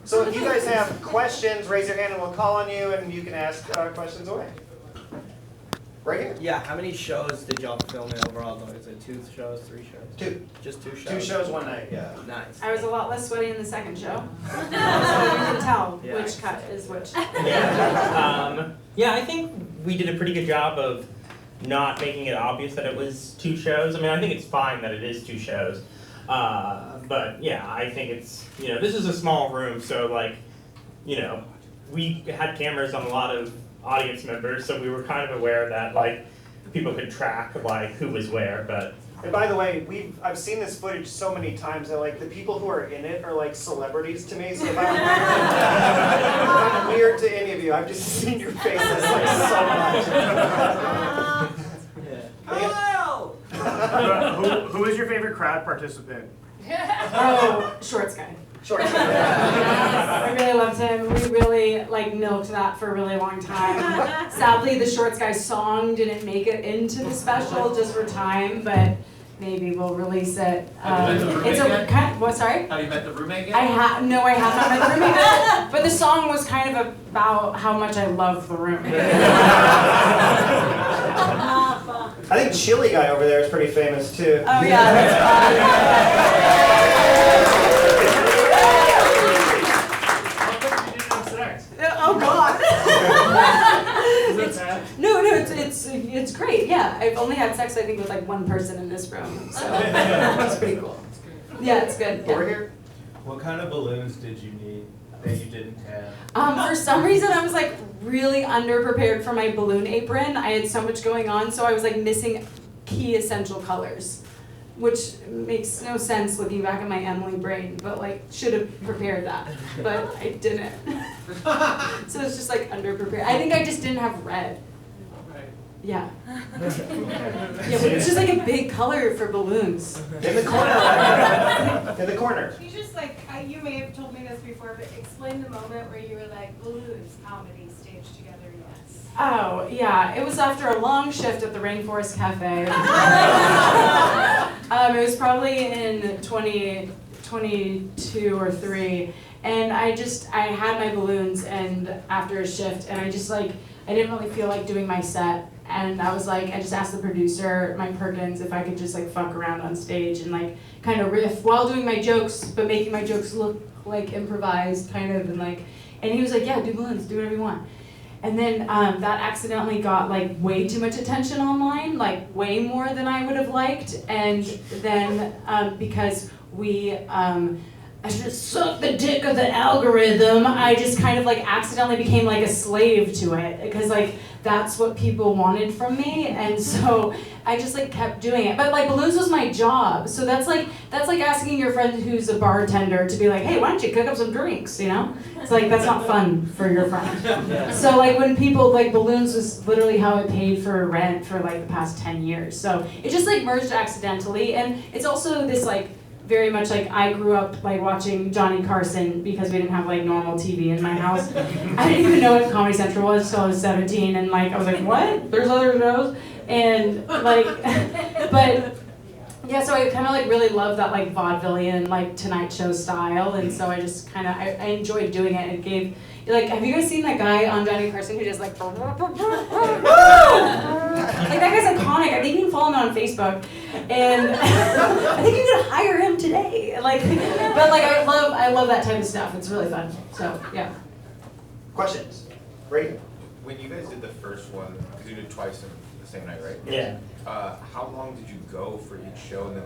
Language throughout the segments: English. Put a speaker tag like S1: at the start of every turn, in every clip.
S1: So if you guys have questions, raise your hand and we'll call on you and you can ask questions away. Right here.
S2: Yeah, how many shows did y'all film in overall? Is it 2 shows, 3 shows?
S1: 2.
S2: Just 2 shows?
S1: 2 shows, 1 night, yeah.
S2: Nice.
S3: I was a lot less sweaty in the second show. So you can tell which cut is which.
S4: Yeah, I think we did a pretty good job of not making it obvious that it was 2 shows. I mean, I think it's fine that it is 2 shows. But yeah, I think it's, this is a small room, so like, we had cameras on a lot of audience members, so we were kind of aware that like people could track like who was where, but.
S1: And by the way, I've seen this footage so many times that like the people who are in it are like celebrities to me. So if I'm weird to any of you, I've just seen your faces like so much.
S5: Hello!
S6: Who is your favorite crowd participant?
S3: Oh, Shorts guy.
S1: Short.
S3: I really loved him. We really milked that for a really long time. Sadly, the Shorts guy song didn't make it into the special just for time, but maybe we'll release it.
S5: It's a
S3: what? Sorry.
S5: Have you met the roommate yet?
S3: I have not met the roommate yet, but the song was kind of about how much I love the roommate.
S1: I think Chili Guy over there is pretty famous too.
S3: Oh yeah. Oh God! It's great. Yeah, I've only had sex I think with like 1 person in this room, so that's pretty cool. Yeah, it's good.
S1: Over
S3: Yeah.
S1: here.
S7: What kind of balloons did you need that you didn't have?
S3: For some reason, I was like really underprepared for my balloon apron. I had so much going on, so I was like missing key essential colors, which makes no sense looking back at my Emily brain, but like should have prepared that, but I didn't. So it's just like underprepared. I think I just didn't have red. Yeah. Yeah, but it's just like a big color for balloons.
S1: In the corner. In the corner.
S8: You just you may have told me this before, but explain the moment where you were like, balloons, comedy, staged together, yes.
S3: Oh, yeah. It was after a long shift at the Rainforest Cafe. It was probably in 2022 or 3. And I had my balloons and after a shift, and I didn't really feel like doing my set. And I was like, I just asked the producer, Mike Perkins, if I could just fuck around on stage and kind of riff while doing my jokes, but making my jokes look like improvised kind of, and he was like, yeah, do balloons, do whatever you want. And then that accidentally got way too much attention online, way more than I would have liked. And then because I just sucked the dick of the algorithm, I just kind of accidentally became a slave to it, because that's what people wanted from me, and so I just kept doing it. But balloons was my job, so that's like asking your friend who's a bartender to be like, hey, why don't you cook up some drinks, It's that's not fun for your friend. So when people balloons was literally how I paid for rent for the past 10 years. So it just merged accidentally, and it's also this very much I grew up watching Johnny Carson because we didn't have normal TV in my house. I didn't even know what Comedy Central was until I was 17, and I was like, what? There's other shows? And but yeah, so I kind of really love that vaudevillian Tonight Show style, and so I just kind of I enjoyed doing it. It gave have you guys seen that guy on Johnny Carson who just that guy's iconic. I think you can follow him on Facebook, and I think you could hire him today. But I love that type of stuff. It's really fun. So yeah.
S1: Questions? Right.
S9: When you guys did the first one, because you did twice in the same night, right?
S4: Yeah.
S9: How long did you go for each show, and then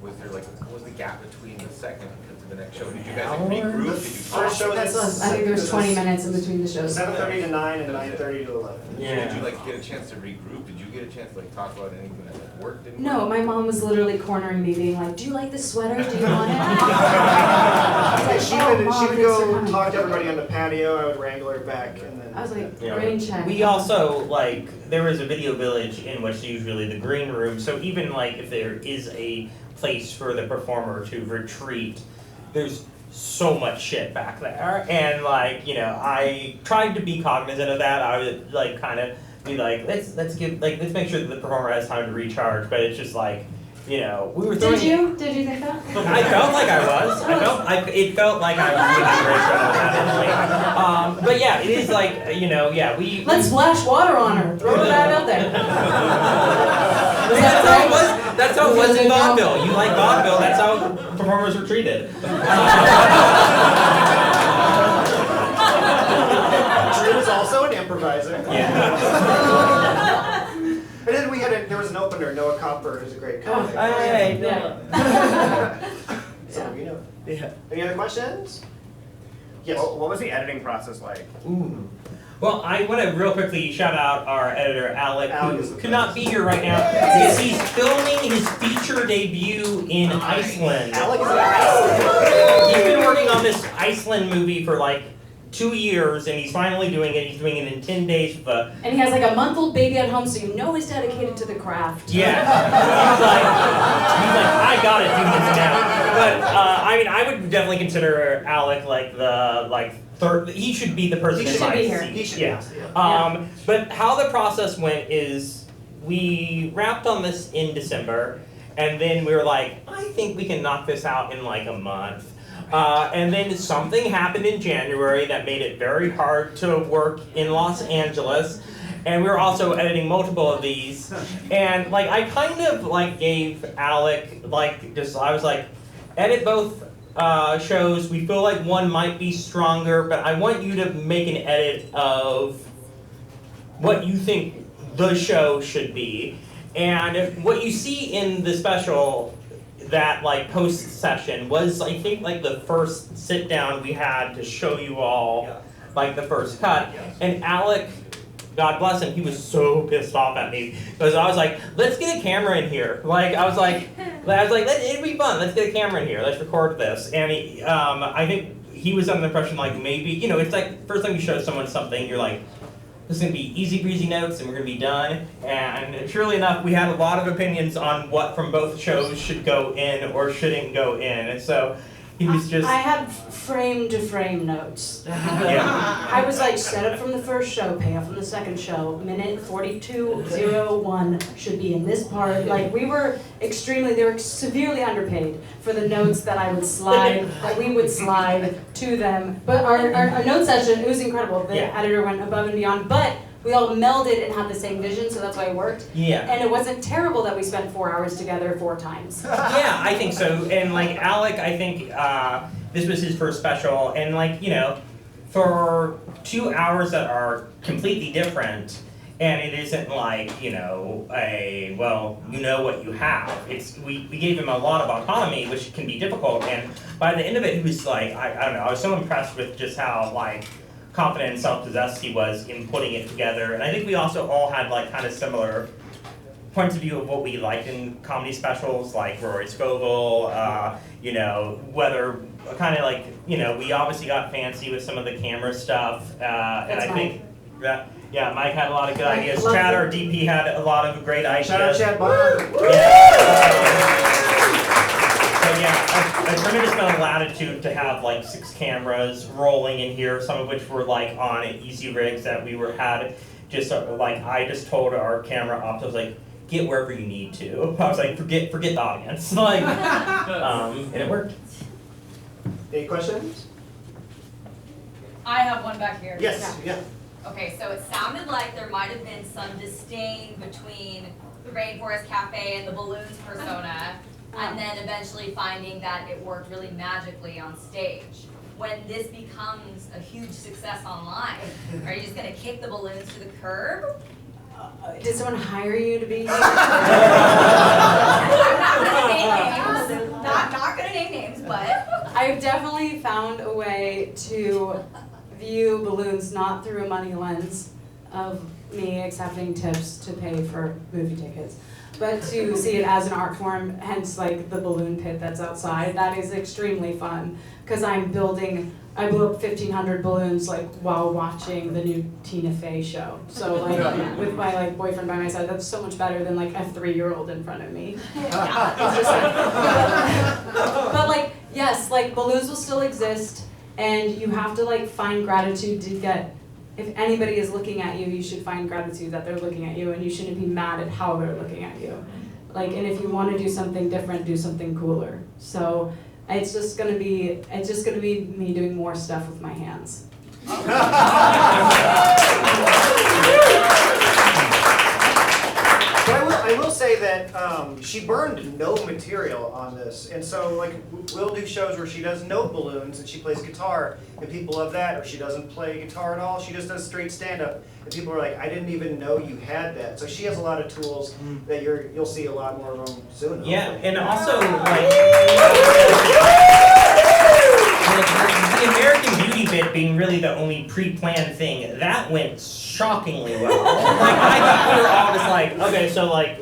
S9: was there what was the gap between the second to the next show? Did you guys regroup? Did you
S1: First show
S3: I think there's 20 minutes in between the shows.
S1: 7:30 to 9 and 9:30 to 11.
S4: Yeah.
S9: Did you get a chance to regroup? Did you get a chance to talk about anything that worked? Didn't
S3: No, my mom was literally cornering me, being like, "Do you like this sweater? Do you want it?"
S1: She would go talk to everybody on the patio. I would wrangle her back, and then
S3: I was like, "Rain check."
S4: We also there was a video village in which usually the green room. So even if there is a place for the performer to retreat, there's so much shit back there, and I tried to be cognizant of that. I would kind of be let's make sure that the performer has time to recharge, but it's just we were throwing.
S3: Did you think that?
S4: I felt like I was. It felt like I was doing a great job, definitely. But yeah, it is like, we.
S3: Let's splash water on her. Throw her back out there.
S4: That's how it was in vaudeville. You like vaudeville, that's how performers were treated.
S1: Drew was also an improviser.
S4: Yeah.
S1: And then there was an opener, Noah Copper, who's a great comic.
S4: Hey,
S3: Yeah.
S1: So,
S4: Yeah.
S1: Any other questions? Yes.
S6: What was the editing process like?
S4: Ooh. Well, I want to real quickly shout out our editor, Alec,
S1: Alec is
S4: who
S1: the
S4: could not be here right now because he's filming his feature debut in Iceland.
S1: Alec is an Iceland.
S4: He's been working on this Iceland movie for like 2 years, and he's finally doing it. He's doing it in 10 days with a...
S3: And he has like a month-old baby at home, so you know he's dedicated to the craft.
S4: Yeah. He's like, I gotta do this now. But, I would definitely consider Alec like the, third, he should be the person
S3: He
S4: in
S3: should
S4: my
S3: be here.
S4: seat.
S1: He should
S4: Yeah.
S1: be here.
S4: But how the process went is we wrapped on this in December, and then we were like, I think we can knock this out in like a month. And then something happened in January that made it very hard to work in Los Angeles. And we were also editing multiple of these. And I kind of gave Alec, I was like, edit both shows. We feel like one might be stronger, but I want you to make an edit of what you think the show should be. And what you see in the special, that post session, was I think the first sit down we had to show you all the first cut. And Alec, God bless him, he was so pissed off at me because I was like, let's get a camera in here. I was like, it'd be fun. Let's get a camera in here. Let's record this. And he, I think he was under the impression maybe, it's first time you show someone something, you're like, this is going to be easy breezy notes and we're going to be done. And surely enough, we had a lot of opinions on what from both shows should go in or shouldn't go in. And so he was just...
S3: I had frame-to-frame notes.
S4: Yeah.
S3: I was set up from the first show, pay off from the second show, minute 42:01 should be in this part. We were they were severely underpaid for the notes that I would slide, that we would slide to them. But our note session, it was incredible. The editor went above and beyond, but we all melded and had the same vision, so that's why it worked.
S4: Yeah.
S3: And it wasn't terrible that we spent 4 hours together 4 times.
S4: Yeah, I think so. And Alec, I think this was his first special, and for 2 hours that are completely different, and it isn't what you have. We gave him a lot of autonomy, which can be difficult, and by the end of it, he was I don't know, I was so impressed with just how confident and self-possessed he was in putting it together. And I think we also all had kind of similar points of view of what we liked in comedy specials, like Rory Scovel, whether kind of we obviously got fancy with some of the camera stuff. And I think that, Mike had a lot of good ideas. Chad, our DP, had a lot of great ideas.
S1: Shout out Chad Barr.
S4: So a tremendous amount of latitude to have 6 cameras rolling in here, some of which were on easy rigs that we had. Just I just told our camera ops, I was like, get wherever you need to. I was like, forget the audience, and it worked.
S1: Any questions?
S10: I have one back here.
S1: Yes. Yeah.
S10: Okay, so it sounded like there might have been some disdain between the Rainforest Cafe and the balloons persona. And then eventually finding that it worked really magically on stage. When this becomes a huge success online, are you just gonna kick the balloons to the curb?
S3: Did someone hire you to be here?
S10: I'm not gonna name names, not gonna name names, but.
S3: I've definitely found a way to view balloons not through a money lens of me accepting tips to pay for movie tickets, but to see it as an art form, hence the balloon pit that's outside. That is extremely fun, because I blew up 1,500 balloons while watching the new Tina Fey show. So with my boyfriend by my side, that's so much better than a 3-year-old in front of me. It's just but yes, balloons will still exist, and you have to find gratitude to get. If anybody is looking at you, you should find gratitude that they're looking at you, and you shouldn't be mad at how they're looking at you. Like, and if you want to do something different, do something cooler. So it's just gonna be me doing more stuff with my hands.
S1: But I will say that she burned no material on this, and so like we'll do shows where she does no balloons and she plays guitar, and people love that. Or she doesn't play guitar at all; she just does straight stand-up, and people are like, "I didn't even know you had that." So she has a lot of tools that you'll see a lot more of them soon.
S4: Yeah,
S1: hopefully.
S4: and also like the American Beauty bit being really the only pre-planned thing, that went shockingly well. Like I thought we were all just like, okay, so like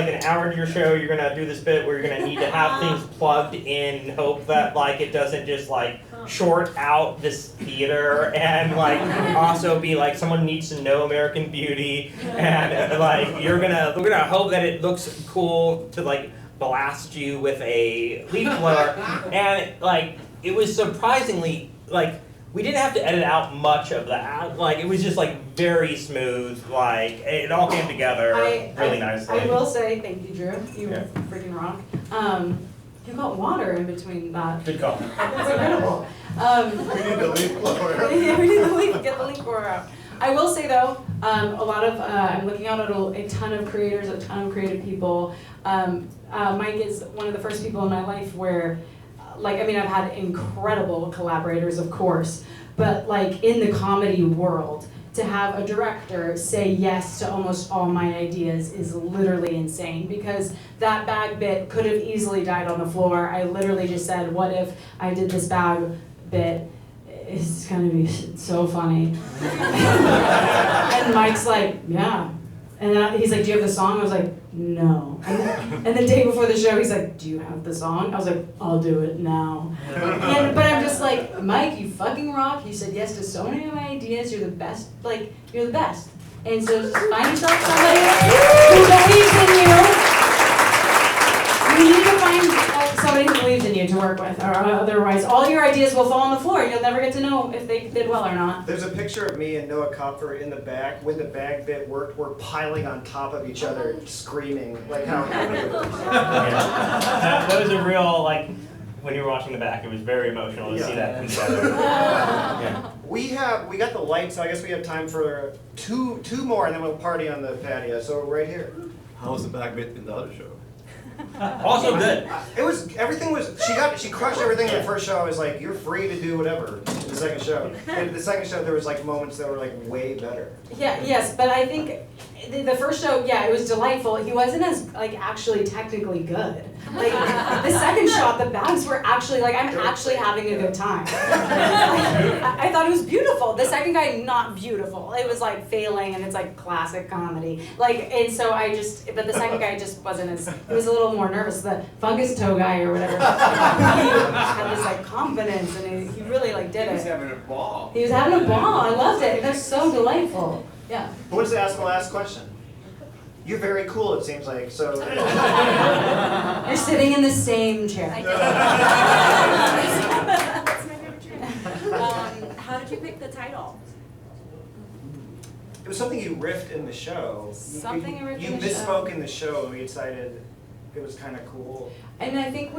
S4: an hour into your show, you're gonna do this bit where you're gonna need to have things plugged in, hope that like it doesn't just like short out this theater, and like also be like someone needs to know American Beauty, and like we're gonna hope that it looks cool to like blast you with a leaf blower, and like it was surprisingly like we didn't have to edit out much of that. Like it was just like very smooth. Like it all came together really nicely.
S3: I will say thank you, Drew. You
S4: Yeah.
S3: freaking rock. You got water in between that.
S4: Good call.
S3: That's incredible.
S9: We need the leaf blower.
S3: Yeah, we need the leaf. Get the leaf blower out. I will say though, a lot of I'm looking out at a ton of creators, a ton of creative people. Mike is one of the first people in my life where, like, I mean, I've had incredible collaborators, of course, but like in the comedy world, to have a director say yes to almost all my ideas is literally insane, because that bag bit could have easily died on the floor. I literally just said, what if I did this bag bit? It's gonna be so funny. And Mike's like, yeah. And he's like, do you have the song? I was like, no. And the day before the show, he's like, do you have the song? I was like, I'll do it now. But I'm just like, Mike, you fucking rock. You said yes to so many of my ideas. You're the best. Like, you're the best. And so just find yourself somebody who believes in you. You need to find somebody who believes in you to work with, or otherwise all your ideas will fall on the floor and you'll never get to know if they did well or not.
S1: There's a picture of me and Noah Kopfer in the back. When the bag bit worked, we're piling on top of each other, screaming like how happy it was.
S4: That was a real like when you were watching the back, it was very emotional to see that come together. Yeah.
S1: We got the lights, so I guess we have time for two more, and then we'll party on the patio. So right here.
S9: How was the back bit in the other show?
S4: Also good.
S1: She crushed everything in the first show. I was like, you're free to do whatever in the second show. And the second show, there was like moments that were like way better.
S3: Yeah, yes, but I think the first show, yeah, it was delightful. He wasn't as like actually technically good. Like the second shot, the bags were actually like I'm actually having a good time. I thought it was beautiful. The second guy, not beautiful. It was like failing, and it's like classic comedy. Like, and so but the second guy just wasn't as. He was a little more nervous. The fungus toe guy or whatever. He had this like confidence, and he really like did it.
S5: He was having a ball.
S3: He was having a ball. I loved it. It was so delightful. Yeah.
S1: Who wants to ask the last question? You're very cool, it seems like. So.
S3: You're sitting in the same chair.
S8: That's my favorite trick.
S11: How did you pick the title?
S1: It was something you riffed in the show.
S3: Something you riffed
S1: You
S3: in the
S1: misspoke in the show. We decided it was kind of cool.
S3: And I think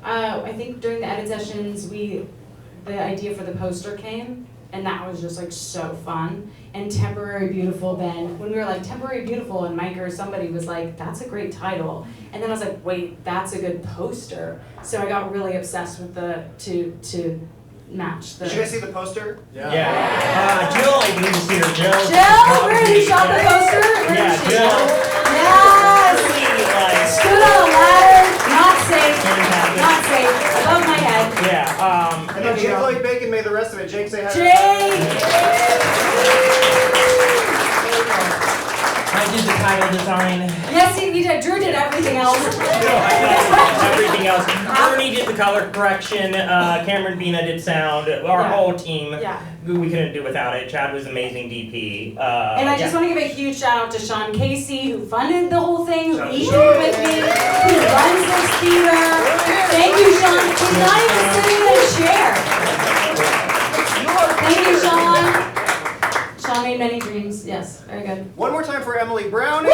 S3: I think during the edit sessions, the idea for the poster came, and that was just like so fun. And Temporary Beautiful then, when we were like Temporary Beautiful, and Mike or somebody was like, that's a great title. And then I was like, wait, that's a good poster. So I got really obsessed with to match the.
S1: Did you guys see the poster?
S4: Yeah. Jill, I need to see her. Jill,
S3: where you shot the poster?
S4: Yeah, Jill.
S3: Yes! Stood on a ladder, not safe,
S4: Fantastic.
S3: not safe, above my head.
S4: Yeah.
S1: And then Jake Lloyd Bacon made the rest of it. Jake, say hi.
S3: Jake!
S4: I did the title design.
S3: Yes, you did. Drew did everything else.
S4: No, I did everything else. Ernie did the color correction. Cameron Bina did sound. Our whole team.
S3: Yeah.
S4: We couldn't do without it. Chad was amazing DP.
S3: And I just want to give a huge shout out to Sean Casey, who funded the whole thing, who
S1: Shout out to
S3: eaten
S1: Sean.
S3: with me, who runs this theater. Thank you, Sean. He's not even sitting in a chair. Thank you, Sean. Sean made many dreams. Yes, very good.
S1: One more time for Emily Brown.
S3: Woo!